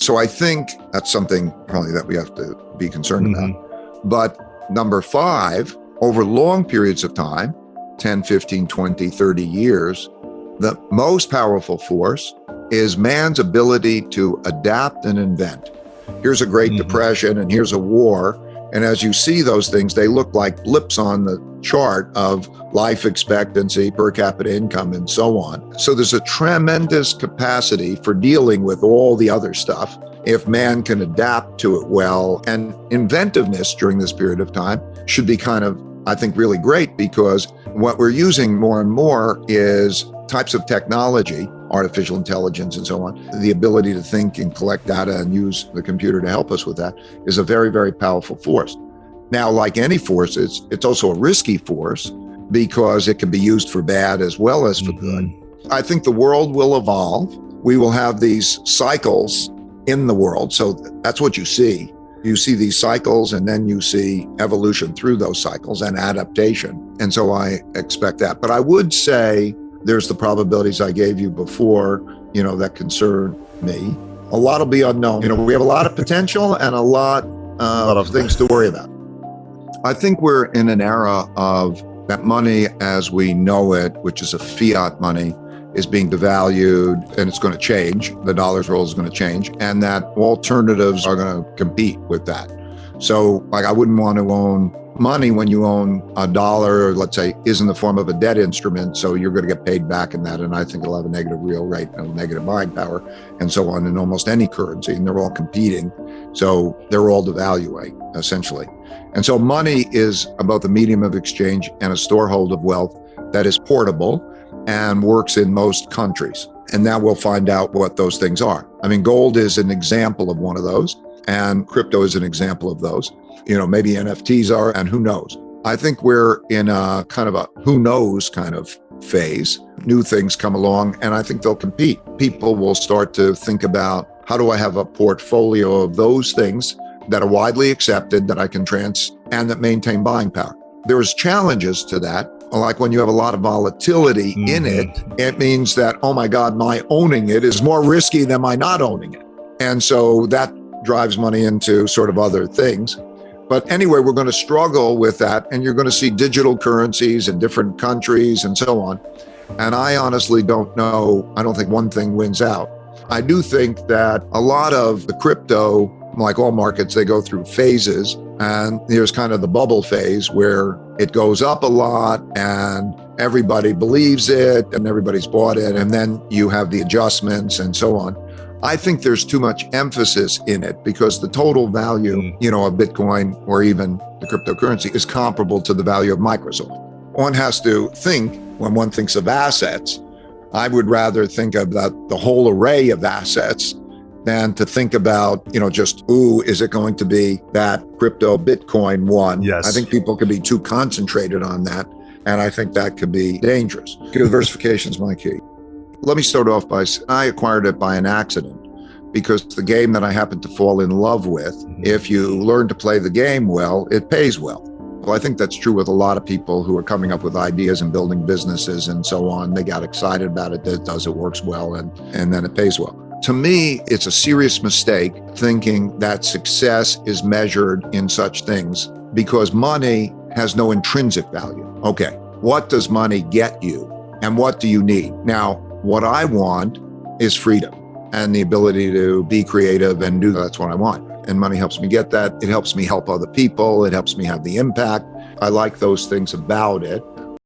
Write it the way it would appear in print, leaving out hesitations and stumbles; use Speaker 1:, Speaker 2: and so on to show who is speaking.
Speaker 1: So I think that's something probably that we have to be concerned about. But number 5, over long periods of time, 10, 15, 20, 30 years, the most powerful force is man's ability to adapt and invent. Here's a Great Depression and here's a war. And as you see those things, they look like blips on the chart of life expectancy, per capita income, and so on. So there's a tremendous capacity for dealing with all the other stuff if man can adapt to it well. And inventiveness during this period of time should be kind of, I think, really great, because what we're using more and more is types of technology, artificial intelligence and so on. The ability to think and collect data and use the computer to help us with that is a very, very powerful force. Now, like any force, it's also a risky force because it can be used for bad as well as for good. I think the world will evolve. We will have these cycles in the world. So that's what you see. You see these cycles, and then you see evolution through those cycles and adaptation. And so I expect that. But I would say there's the probabilities I gave you before, that concern me. A lot will be unknown. We have a lot of potential and a lot of things to worry about. I think we're in an era of that money as we know it, which is a fiat money, is being devalued, and it's going to change. The dollar's role is going to change, and that alternatives are going to compete with that. So I wouldn't want to own money when you own a dollar, let's say, is in the form of a debt instrument. So you're going to get paid back in that. And I think it'll have a negative real rate and negative buying power and so on in almost any currency. And they're all competing. So they're all devaluing, essentially. And so money is both a medium of exchange and a storehold of wealth that is portable and works in most countries. And now we'll find out what those things are. I mean, gold is an example of one of those, and crypto is an example of those. Maybe NFTs are, and who knows? I think we're in a kind of a who knows kind of phase. New things come along, and I think they'll compete. People will start to think about, how do I have a portfolio of those things that are widely accepted, that I can and that maintain buying power? There's challenges to that. Like when you have a lot of volatility in it, it means that, oh my God, my owning it is more risky than my not owning it. And so that drives money into sort of other things. But anyway, we're going to struggle with that, and you're going to see digital currencies in different countries and so on. And I honestly don't know. I don't think one thing wins out. I do think that a lot of the crypto, like all markets, they go through phases. And there's kind of the bubble phase where it goes up a lot and everybody believes it and everybody's bought it. And then you have the adjustments and so on. I think there's too much emphasis in it because the total value, of Bitcoin or even the cryptocurrency is comparable to the value of Microsoft. One has to think, when one thinks of assets, I would rather think about the whole array of assets than to think about, is it going to be that crypto Bitcoin one? Yes. I think people can be too concentrated on that. And I think that could be dangerous. Diversification is my key. Let me start off by, I acquired it by an accident because the game that I happened to fall in love with, if you learn to play the game well, it pays well. Well, I think that's true with a lot of people who are coming up with ideas and building businesses and so on. They got excited about it, it works well, and then it pays well. To me, it's a serious mistake thinking that success is measured in such things because money has no intrinsic value. Okay, what does money get you and what do you need? Now, what I want is freedom and the ability to be creative and do that's what I want. And money helps me get that. It helps me help other people. It helps me have the impact. I like those things about it.